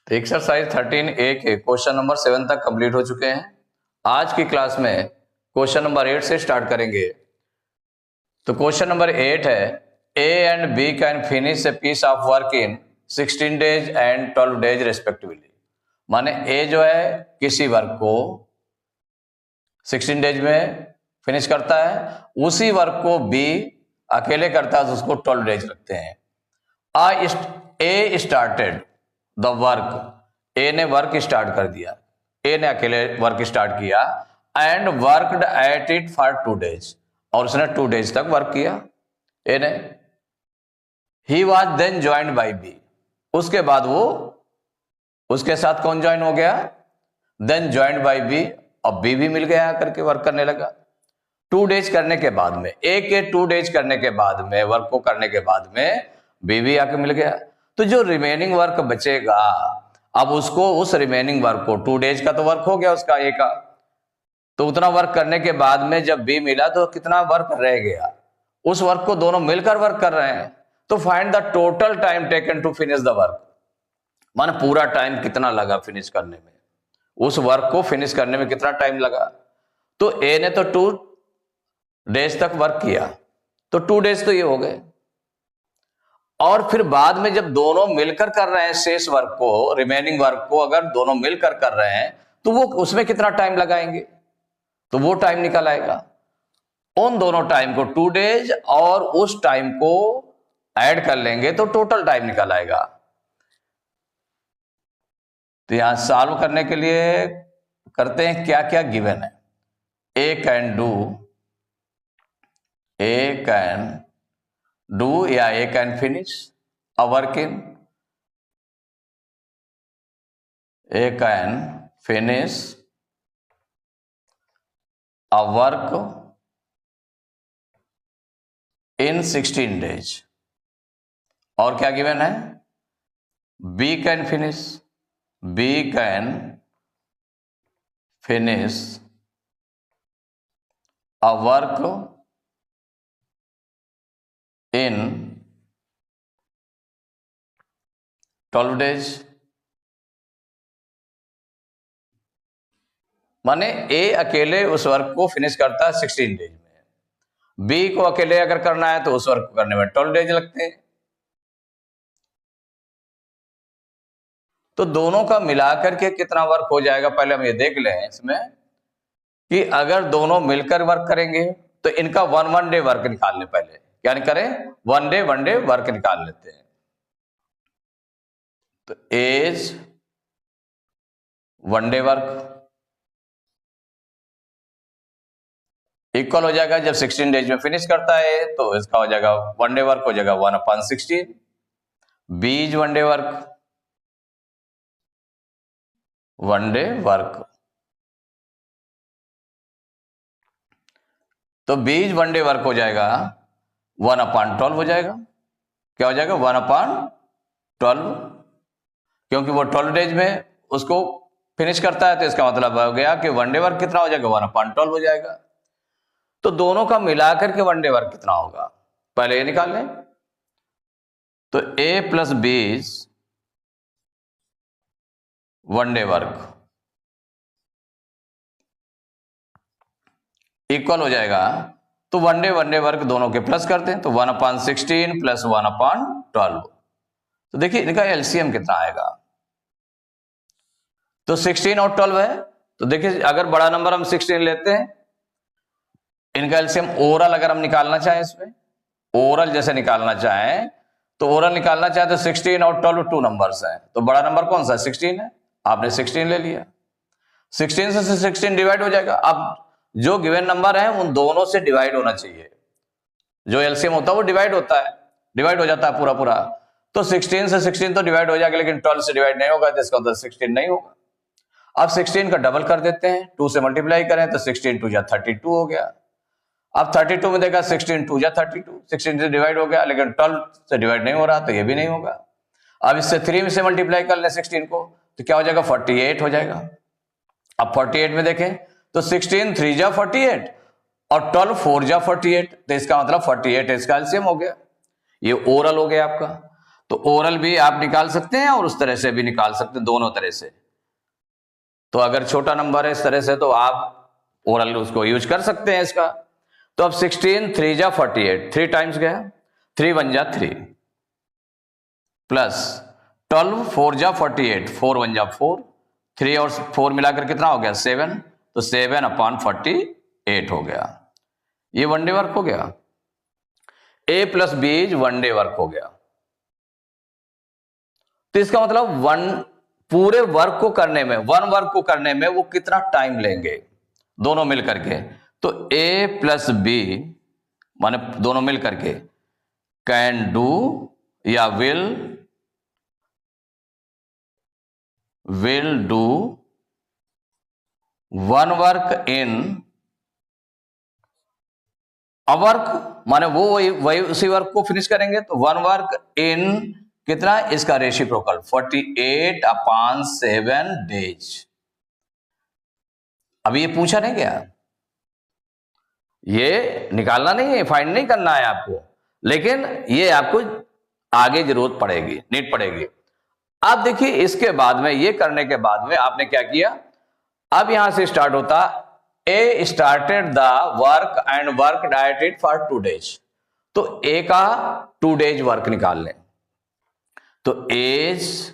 तो exercise 13A के question number 7 तक कंप्लीट हो चुके हैं। आज की क्लास में क्वेश्चन नंबर 8 से स्टार्ट करेंगे। तो क्वेश्चन नंबर 8 है, A and B can finish a piece of work in 16 days and 12 days respectively. माने ए जो है किसी वर्क को 16 डेज में फिनिश करता है, उसी वर्क को बी अकेले करता है तो उसको 12 डेज लगते हैं। A started the work, A ने वर्क स्टार्ट कर दिया, ए ने अकेले वर्क स्टार्ट किया and worked at it for 2 days, और उसने 2 डेज तक वर्क किया ए ने। He was then joined by B, उसके बाद वो उसके साथ कौन ज्वाइन हो गया? देन ज्वाइंड बाई बी, और बी भी मिल गया करके वर्क करने लगा। 2 डेज करने के बाद में, ए के 2 डेज करने के बाद में, वर्क को करने के बाद में बी भी आके मिल गया। तो जो रिमेनिंग वर्क बचेगा, अब उसको उस रिमेनिंग वर्क को 2 डेज का तो वर्क हो गया उसका ए का, तो उतना वर्क करने के बाद में जब बी मिला तो कितना वर्क रह गया, उस वर्क को दोनों मिलकर वर्क कर रहे हैं। तो find the total time taken to finish the work, माने पूरा टाइम कितना लगा फिनिश करने में, उस वर्क को फिनिश करने में कितना टाइम लगा। तो ए ने तो 2 डेज तक वर्क किया, तो 2 डेज तो ये हो गए। और फिर बाद में जब दोनों मिलकर कर रहे हैं शेष वर्क को, रिमेनिंग वर्क को अगर दोनों मिलकर कर रहे हैं तो वो उसमें कितना टाइम लगाएंगे, तो वो टाइम निकल आएगा। उन दोनों टाइम को 2 डेज और उस टाइम को ऐड कर लेंगे तो टोटल टाइम निकल आएगा। तो यहां सॉल्व करने के लिए करते हैं क्या क्या गिवन है। ए कैन डू या A can finish a work in, A can finish a work in 16 days. और क्या गिवन है? B can finish a work in 12 days. माने ए अकेले उस वर्क को फिनिश करता है 16 डेज में, बी को अकेले अगर करना है तो उस वर्क को करने में 12 डेज लगते हैं। तो दोनों का मिलाकर के कितना वर्क हो जाएगा, पहले हम ये देख लें इसमें कि अगर दोनों मिलकर वर्क करेंगे तो इनका 1 डे वर्क निकाल लें। पहले क्या करें? 1 डे वर्क निकाल लेते हैं। तो एज 1 डे वर्क इक्वल हो जाएगा, जब 16 डेज में फिनिश करता है तो इसका हो जाएगा 1 डे वर्क हो जाएगा 1/16। बीज 1 डे वर्क, 1 डे वर्क, तो बीज 1 डे वर्क हो जाएगा 1/12 हो जाएगा। क्या हो जाएगा? 1/12, क्योंकि वो 12 डेज में उसको फिनिश करता है, तो इसका मतलब हो गया कि 1 डे वर्क कितना हो जाएगा? 1/12 हो जाएगा। तो दोनों का मिलाकर के 1 डे वर्क कितना होगा, पहले ये निकाल लें। तो ए प्लस बीज 1 डे वर्क इक्वल हो जाएगा, तो 1 डे वर्क दोनों के प्लस करते हैं, तो 1/16 प्लस 1/12। तो देखिए इनका एलसीएम कितना आएगा, तो 16 और 12 है। तो देखिए अगर बड़ा नंबर हम 16 लेते हैं, इनका एलसीएम ओवरऑल अगर हम निकालना चाहें, इसमें ओवरऑल जैसे निकालना चाहें तो ओवरऑल निकालना चाहे तो 16 और 12 2 नंबर्स हैं, तो बड़ा नंबर कौन सा? 16 है। आपने 16 ले लिया, 16 से 16 डिवाइड हो जाएगा। अब जो गिवन नंबर है उन दोनों से डिवाइड होना चाहिए, जो एलसीएम होता है वो डिवाइड हो जाता है पूरा। तो 16 से 16 तो डिवाइड हो जाएगा, लेकिन 12 से डिवाइड नहीं होगा, तो इसका मतलब 16 नहीं होगा। अब 16 का डबल कर देते हैं, 2 से मल्टीप्लाई करें तो 16 2 जा 32 हो गया। अब 32 में देखा 16 2 जा 32, 16 से डिवाइड हो गया, लेकिन 12 से डिवाइड नहीं हो रहा, तो ये भी नहीं होगा। अब इससे 3 में से मल्टीप्लाई कर लें 16 को, तो क्या हो जाएगा? 48 हो जाएगा। अब 48 में देखें तो 16 3 जा 48 और 12 4 जा 48, तो इसका मतलब 48 इसका एलसीएम हो गया। ये ओवरऑल हो गया आपका। तो ओरल भी आप निकाल सकते हैं और उस तरह से भी निकाल सकते हैं, दोनों तरह से। तो अगर छोटा नंबर है इस तरह से तो आप ओरल उसको यूज कर सकते हैं इसका। तो अब 16 3 जा 48, 3 टाइम्स गया, 3 1 जा 3, प्लस 12 4 जा 48, 4 1 जा 4, 3 और 4 मिलाकर कितना हो गया 7, तो 7/48 हो गया। ये वन डे वर्क हो गया। a plus B is one day work हो गया। तो इसका मतलब पूरे वर्क को करने में, वन वर्क को करने में वो कितना टाइम लेंगे दोनों मिलकर के। तो a प्लस बी माने दोनों मिलकर के कैन डू या will do one work in a work, माने वो वही उसी वर्क को फिनिश करेंगे। तो वन वर्क इन कितना, इसका रेसिप्रोकल 48/7 डेज। अभी ये पूछा नहीं गया, ये निकालना नहीं है, फाइंड नहीं करना है आपको, लेकिन ये आपको आगे जरूरत पड़ेगी, नीड पड़ेगी। आप देखिए इसके बाद में, ये करने के बाद में आपने क्या किया, अब यहां से स्टार्ट होता A started the work and work dieted for 2 days. तो ए का 2 डेज वर्क निकाल लें। तो as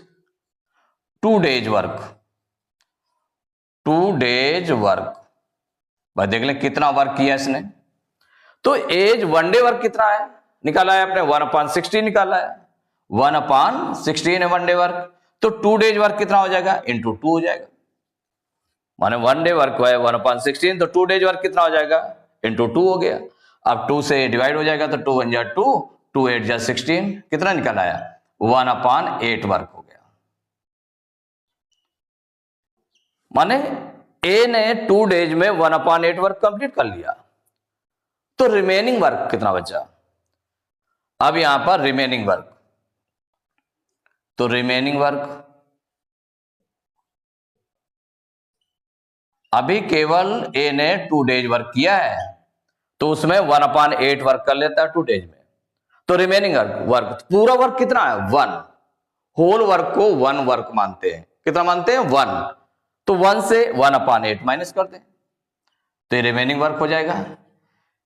2 days work, 2 days work, भाई देख लें कितना वर्क किया इसने। तो एज वन डे वर्क कितना है निकाला है आपने, 1/16 निकाला है, 1/16 है वन डे वर्क। तो 2 डेज वर्क कितना हो जाएगा, इंटू 2 हो जाएगा। माने वन डे वर्क है 1/16, तो 2 डेज वर्क कितना हो जाएगा, इंटू 2 हो गया। अब 2 से डिवाइड हो जाएगा, तो 2 1 जा 2, 2 8 जा 16, कितना निकल आया 1/8 वर्क हो गया। माने ए ने 2 डेज में 1/8 वर्क कंप्लीट कर लिया। तो रिमेनिंग वर्क कितना बचा, अब यहां पर रिमेनिंग वर्क, तो रिमेनिंग वर्क अभी केवल ए ने 2 डेज वर्क किया है, तो उसमें 1/8 वर्क कर लेता है 2 डेज में। तो रिमेनिंग वर्क पूरा वर्क कितना है 1, होल वर्क को 1 वर्क मानते हैं। कितना मानते हैं 1, तो 1 से 1/8 माइनस कर दें, तो ये रिमेनिंग वर्क हो जाएगा।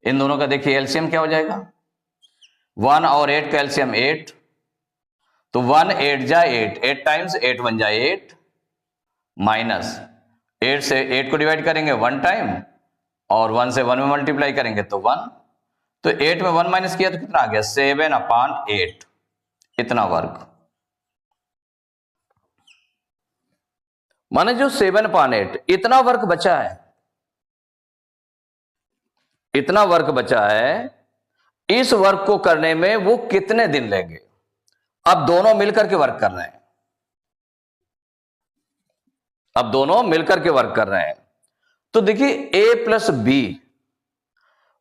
इन दोनों का देखिए एलसीएम क्या हो जाएगा, 1 और 8 का एलसीएम 8, तो 1 8 जा 8, 8 टाइम्स 8 1 जा 8, माइनस 8 से 8 को डिवाइड करेंगे 1 टाइम, और 1 से 1 में मल्टीप्लाई करेंगे तो 1, तो 8 में 1 माइनस किया तो कितना आ गया 7/8, इतना वर्क। माने जो 7/8 इतना वर्क बचा है, इतना वर्क बचा है, इस वर्क को करने में वो कितने दिन लेंगे। अब दोनों मिलकर के वर्क कर रहे हैं, अब दोनों मिलकर के वर्क कर रहे हैं। तो देखिए ए प्लस बी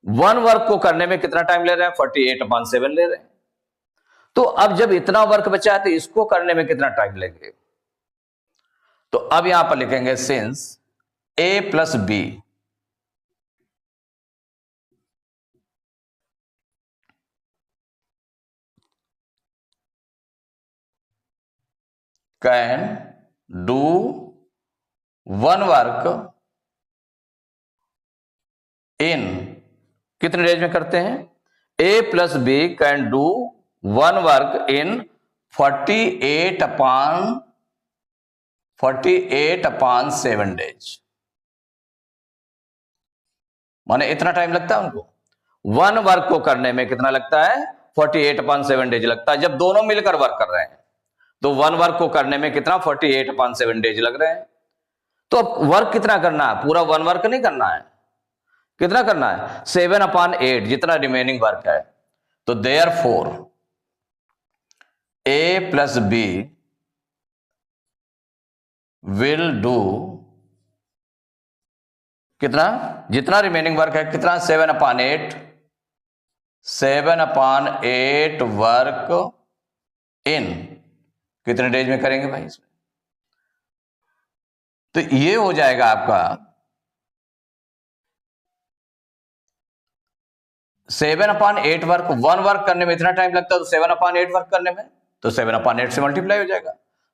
वन वर्क को करने में कितना टाइम ले रहे हैं 48/7 ले रहे हैं। तो अब जब इतना वर्क बचा है तो इसको करने में कितना टाइम लेंगे। तो अब यहां पर लिखेंगे since A plus B can do one work in, कितने डेज में करते हैं, A plus B can do one work in 48/7 days. माने इतना टाइम लगता है उनको, वन वर्क को करने में कितना लगता है 48/7 डेज लगता है, जब दोनों मिलकर वर्क कर रहे हैं। तो वन वर्क को करने में कितना 48/7 डेज लग रहे हैं। तो अब वर्क कितना करना है, पूरा वन वर्क नहीं करना है, कितना करना है 7/8 जितना रिमेनिंग वर्क है। तो therefore A plus B will do कितना, जितना रिमेनिंग वर्क है कितना 7/8 वर्क इन कितने डेज में करेंगे भाई इसमें। तो ये हो जाएगा आपका 7/8 वर्क, वन वर्क करने में इतना टाइम लगता है, तो 7/8 वर्क करने में तो 7/8 से मल्टीप्लाई हो जाएगा।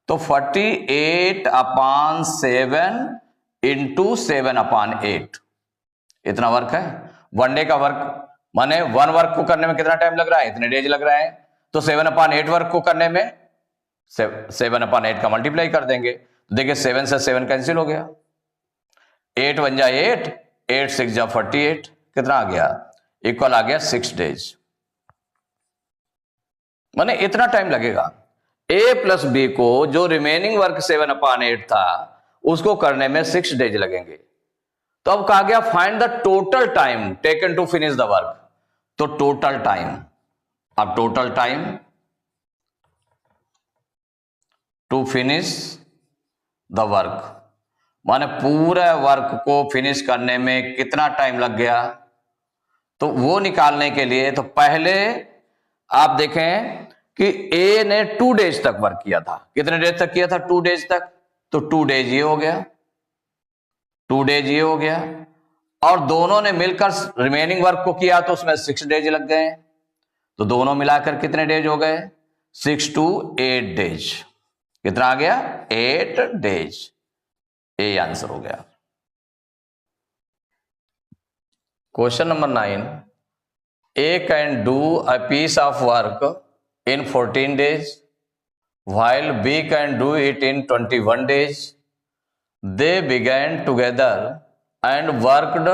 तो 48/7 इंटू 7/8 इतना वर्क है। वन डे का वर्क माने वन वर्क को करने में कितना टाइम लग रहा है, इतने डेज लग रहा है। तो 7/8 वर्क को करने में 7/8 का मल्टीप्लाई कर देंगे। तो देखिए 7 से 7 कैंसिल हो गया, 8 1 जा 8, 8 6 जा 48, कितना आ गया, इक्वल आ गया 6 डेज। माने इतना टाइम लगेगा। ए प्लस बी को जो रिमेनिंग वर्क 7/8 था उसको करने में 6 डेज लगेंगे। तो अब कहा गया find the total time taken to finish the work. तो टोटल टाइम, अब total time to finish the work माने पूरे वर्क को फिनिश करने में कितना टाइम लग गया, तो वो निकालने के लिए तो पहले आप देखें कि ए ने 2 डेज तक वर्क किया था। कितने डेज तक किया था, 2 डेज तक। तो 2 डेज ये हो गया, 2 डेज ये हो गया, और दोनों ने मिलकर रिमेनिंग वर्क को किया तो उसमें 6 डेज लग गए। तो दोनों मिलाकर कितने डेज हो गए, 6 to 8 डेज। कितना आ गया, 8 डेज। ए आंसर हो गया। Question number 9, A can do a piece of work in 14 days while B can do it in 21 days. They began together and worked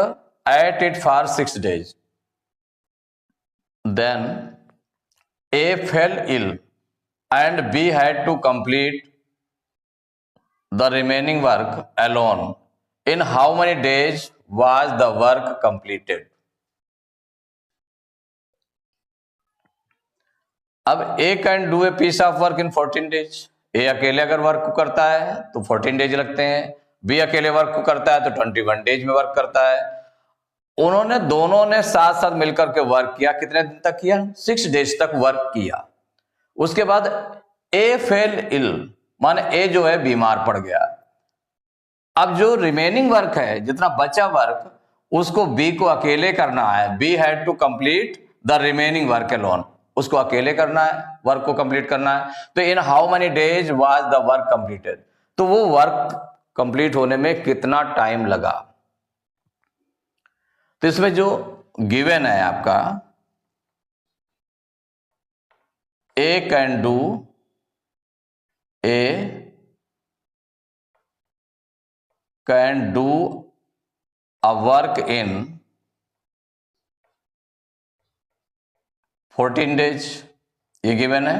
at it for 6 days. Then A fell ill and B had to complete the remaining work alone. In how many days was the work completed? अब A can do a piece of work in 14 days. A अकेले अगर work को करता है तो 14 days लगते हैं, B अकेले वर्क को करता है तो 21 डेज में वर्क करता है। उन्होंने दोनों ने साथ साथ मिलकर के वर्क किया। कितने दिन तक किया, 6 डेज तक वर्क किया। उसके बाद ए फेल इल माने ए जो है बीमार पड़ गया। अब जो रिमेनिंग वर्क है, जितना बचा वर्क, उसको बी को अकेले करना है। B had to complete the remaining work alone, उसको अकेले करना है, वर्क को कंप्लीट करना है। तो in how many days was the work completed, तो वो वर्क कंप्लीट होने में कितना टाइम लगा। तो इसमें जो गिवन है आपका, A can do a work in 14 days, ये गिवन है।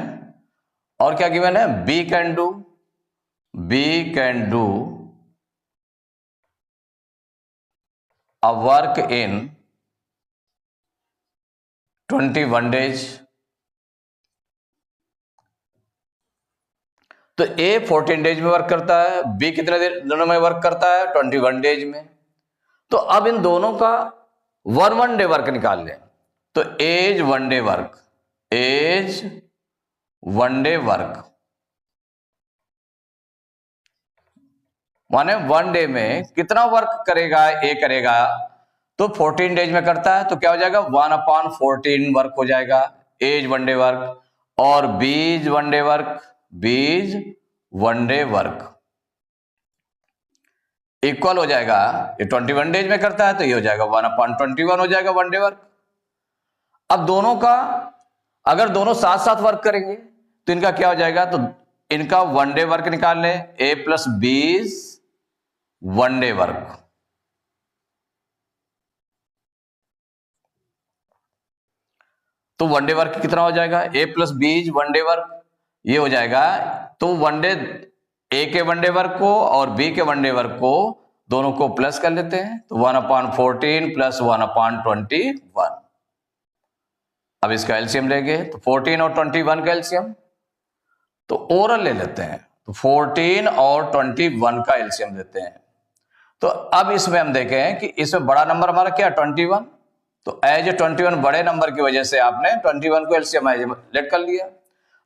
और क्या गिवन है, B can do a work in 21 days. तो ए 14 डेज में वर्क करता है, बी कितने दिनों में वर्क करता है, 21 डेज में। तो अब इन दोनों का 1 डे वर्क निकाल लें। तो A's 1 day work, A's 1 day work माने 1 डे में कितना वर्क करेगा, ए करेगा। तो 14 डेज में करता है तो क्या हो जाएगा, 1/14 वर्क हो जाएगा, एज 1 डे वर्क। और बीज 1 डे वर्क, बीज 1 डे वर्क इक्वल हो जाएगा, ये 21 डेज में करता है तो ये हो जाएगा 1/21 हो जाएगा 1 डे वर्क। अब दोनों का अगर दोनों साथ साथ वर्क करेंगे तो इनका क्या हो जाएगा, तो इनका 1 डे वर्क निकाल लें, ए प्लस बीज 1 डे वर्क। तो 1 डे वर्क कितना हो जाएगा, ए प्लस बीज 1 डे वर्क, ये हो जाएगा। तो 1 डे, ए के 1 डे वर्क को और बी के 1 डे वर्क को दोनों को प्लस कर लेते हैं। तो 1/14 प्लस 1/21। अब इसका एलसीएम लेंगे तो 14 और 21 का एलसीएम, तो ओरल ले लेते हैं। तो 14 और 21 का एलसीएम लेते हैं। तो अब इसमें हम देखें कि इसमें बड़ा नंबर हमारा क्या, 21। तो एज 21 बड़े नंबर की वजह से आपने 21 को एलसीएम एज लेट कर लिया।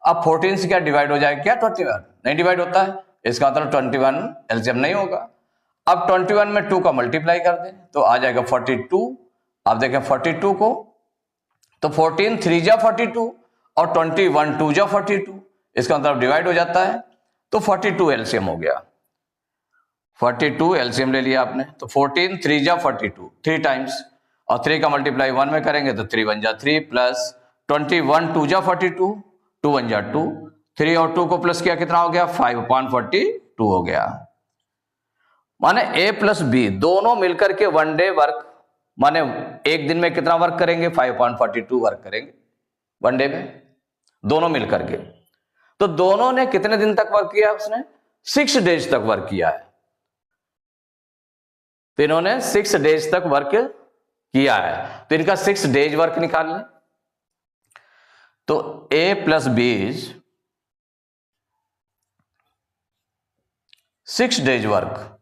अब 14 से क्या डिवाइड हो जाएगा, क्या 21 नहीं डिवाइड होता है, इसका मतलब 21 एलसीएम नहीं होगा। अब 21 में 2 का मल्टीप्लाई कर दें तो आ जाएगा 42। अब देखें 42 को, तो 14 3 जा 42 और 21 2 जा 42, इसका मतलब डिवाइड हो जाता है, तो 42 एलसीएम हो गया। 42 एलसीएम ले लिया आपने, तो 14 3 जा 42, 3 टाइम्स, और 3 का मल्टीप्लाई 1 में करेंगे तो 3 1 जा 3 प्लस 21 2 जा 42, 2 1 जा 2, 3 और 2 को प्लस किया कितना हो गया 5/42 हो गया। माने ए प्लस बी दोनों मिलकर के वन डे वर्क, माने एक दिन में कितना वर्क करेंगे 5/42 वर्क करेंगे वन डे में, दोनों मिलकर के। तो दोनों ने कितने दिन तक वर्क किया, उसने 6 डेज तक वर्क किया है। तो इन्होंने 6 डेज तक वर्क किया है, तो इनका 6 डेज वर्क निकाल लें। तो ए प्लस बी 6 डेज वर्क,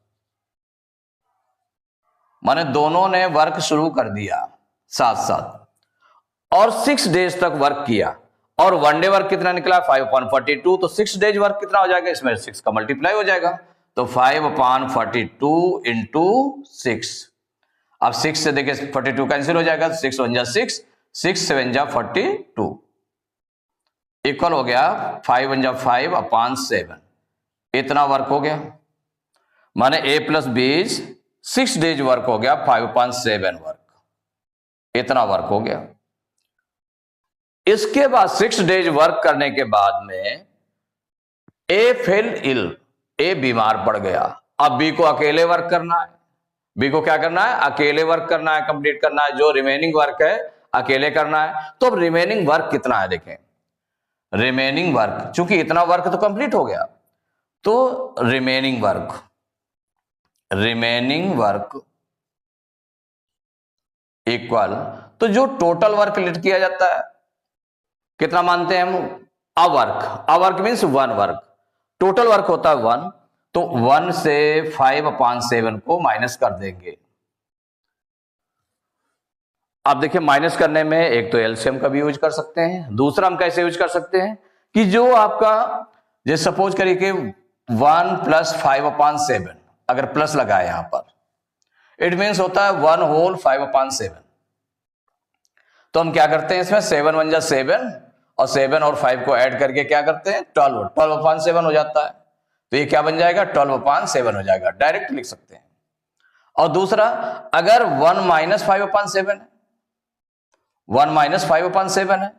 माने दोनों ने वर्क शुरू कर दिया साथ साथ और 6 डेज तक वर्क किया, और वन डे वर्क कितना निकला 5/42, तो 6 डेज वर्क कितना हो जाएगा, इसमें 6 का मल्टीप्लाई हो जाएगा, तो 5/42 इंटू 6। अब 6 से देखिए 42 कैंसिल हो जाएगा, 6 1 जा 6, 6 7 जा 42, इक्वल हो गया 5 1 जा 5/7। इतना वर्क हो गया, माने ए प्लस बी 6 डेज वर्क हो गया 5/7 वर्क, इतना वर्क हो गया। इसके बाद 6 डेज वर्क करने के बाद में ए फेल इल, ए बीमार पड़ गया। अब बी को अकेले वर्क करना है, बी को क्या करना है, अकेले वर्क करना है, कंप्लीट करना है, जो रिमेनिंग वर्क है अकेले करना है। तो अब रिमेनिंग वर्क कितना है देखें, रिमेनिंग वर्क, चूंकि इतना वर्क तो कंप्लीट हो गया, तो रिमेनिंग वर्क इक्वल, तो जो टोटल वर्क लिट किया जाता है कितना मानते हैं हम, awake means 1 work, total work होता है 1, तो 1 से 5/7 को माइनस कर देंगे। आप देखिए माइनस करने में एक तो एलसीएम का भी यूज कर सकते हैं, दूसरा हम कैसे यूज कर सकते हैं कि जो आपका, जैसे सपोज करिए कि 1 + 5/7 अगर प्लस लगा है यहां पर, इट मीन्स होता है 1 होल 5/7। तो हम क्या करते हैं इसमें 7 1 जा 7 और 7 और 5 को ऐड करके क्या करते हैं 12/7 हो जाता है, तो ये क्या बन जाएगा 12/7 हो जाएगा, डायरेक्ट लिख सकते हैं। और दूसरा अगर 1 - 5/7 है, 1 - 5/7 है,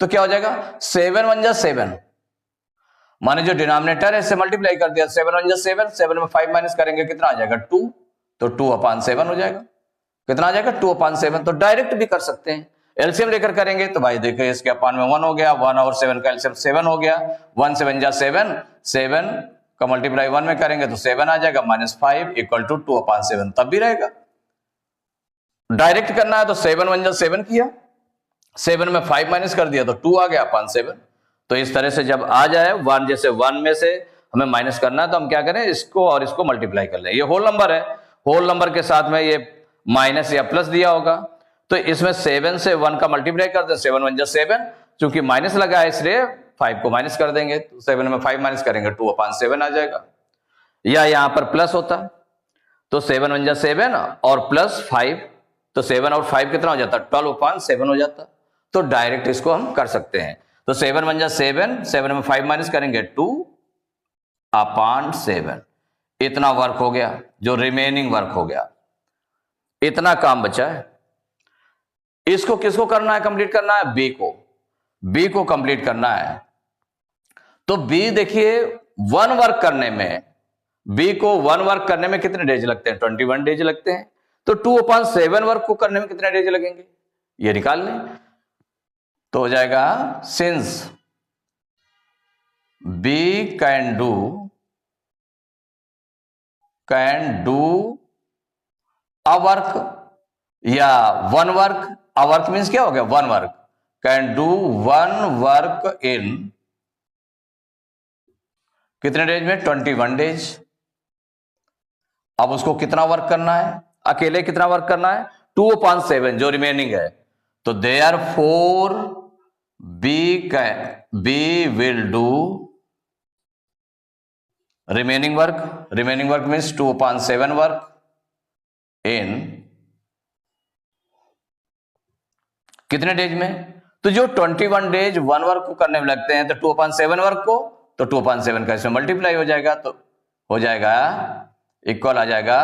तो क्या हो जाएगा 7 1 जा 7, माने जो डिनोमिनेटर है इससे मल्टीप्लाई कर दिया, 7 1 जा 7, 7 में 5 माइनस करेंगे कितना आ जाएगा 2, तो 2/7 हो जाएगा, कितना आ जाएगा 2/7। तो डायरेक्ट भी कर सकते हैं, एलसीएम लेकर करेंगे तो भाई देखिए इसके अपान में 1 हो गया, 1 और 7 का एलसीएम 7 हो गया, 1 7 जा 7, 7 का मल्टीप्लाई 1 में करेंगे तो 7 आ जाएगा, -5 = 2/7 तब भी रहेगा। डायरेक्ट करना है तो 7 1 जा 7 किया, 7 में 5 माइनस कर दिया तो 2 आ गया 5/7। तो इस तरह से जब आ जाए 1, जैसे 1 में से हमें माइनस करना है तो हम क्या करें, इसको और इसको मल्टीप्लाई कर लें। ये होल नंबर है, होल नंबर के साथ में ये माइनस या प्लस दिया होगा, तो इसमें 7 से 1 का मल्टीप्लाई कर दें, 7 1 जा 7, चूंकि माइनस लगा है इसलिए 5 को माइनस कर देंगे, तो 7 में 5 माइनस करेंगे 2/7 आ जाएगा। या यहां पर प्लस होता तो 7 1 जा 7 और प्लस 5, तो 7 और 5 कितना हो जाता 12/7 हो जाता। तो डायरेक्ट इसको हम कर सकते हैं, तो 7 1 जा 7, 7 में 5 माइनस करेंगे 2/7, इतना वर्क हो गया, जो रिमेनिंग वर्क हो गया, इतना काम बचा है। इसको किसको करना है, कंप्लीट करना है, बी को कंप्लीट करना है। तो बी देखिए 1 वर्क करने में, बी को 1 वर्क करने में कितने डेज लगते हैं 21 डेज लगते हैं, तो 2/7 वर्क को करने में कितने डेज लगेंगे ये निकाल लें, तो हो जाएगा since B can do a work या 1 वर्क, अ वर्क मीन्स क्या हो गया 1 work, can do 1 work in कितने डेज में 21 डेज। अब उसको कितना वर्क करना है, अकेले कितना वर्क करना है 2/7 जो रिमेनिंग है, तो therefore B will do remaining work means 2/7 work in कितने डेज में तो जो 21 डेज वन वर्क को करने में लगते हैं, तो 2/7 वर्क को, तो 2/7 का इसमें मल्टीप्लाई हो जाएगा, तो हो जाएगा इक्वल आ जाएगा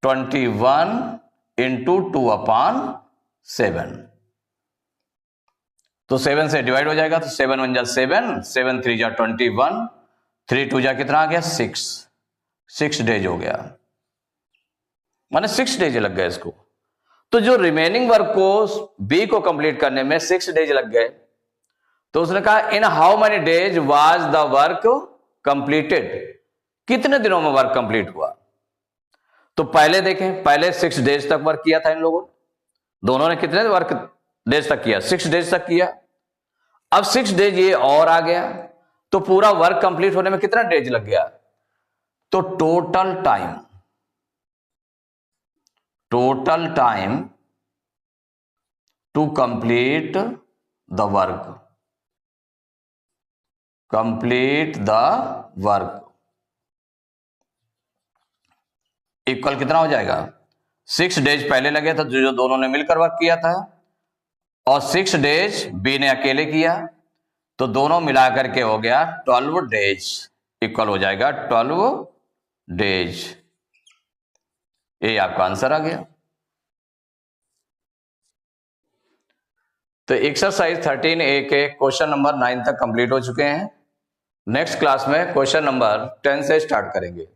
21 इंटू 2/7। तो 7 से डिवाइड हो जाएगा, तो 7 1 जा 7, 7 3 जा 21, 3 2 जा कितना आ गया 6 डेज हो गया, माने 6 डेज लग गए इसको। तो जो रिमेनिंग वर्क को बी को कंप्लीट करने में 6 डेज लग गए, तो उसने कहा in how many days was the work completed, कितने दिनों में वर्क कंप्लीट हुआ। तो पहले देखें, पहले 6 डेज तक वर्क किया था इन लोगों ने, दोनों ने कितने वर्क डेज तक किया, 6 डेज तक किया। अब 6 डेज ये और आ गया, तो पूरा वर्क कंप्लीट होने में कितना डेज लग गया। तो total time to complete the work equal कितना हो जाएगा, 6 डेज पहले लगे था जो दोनों ने मिलकर वर्क किया था, और 6 डेज बी ने अकेले किया, तो दोनों मिलाकर के हो गया 12 डेज, इक्वल हो जाएगा 12 डेज। ये आपका आंसर आ गया। तो एक्सरसाइज 13A के क्वेश्चन नंबर 9 तक कंप्लीट हो चुके हैं। नेक्स्ट क्लास में क्वेश्चन नंबर 10 से स्टार्ट करेंगे।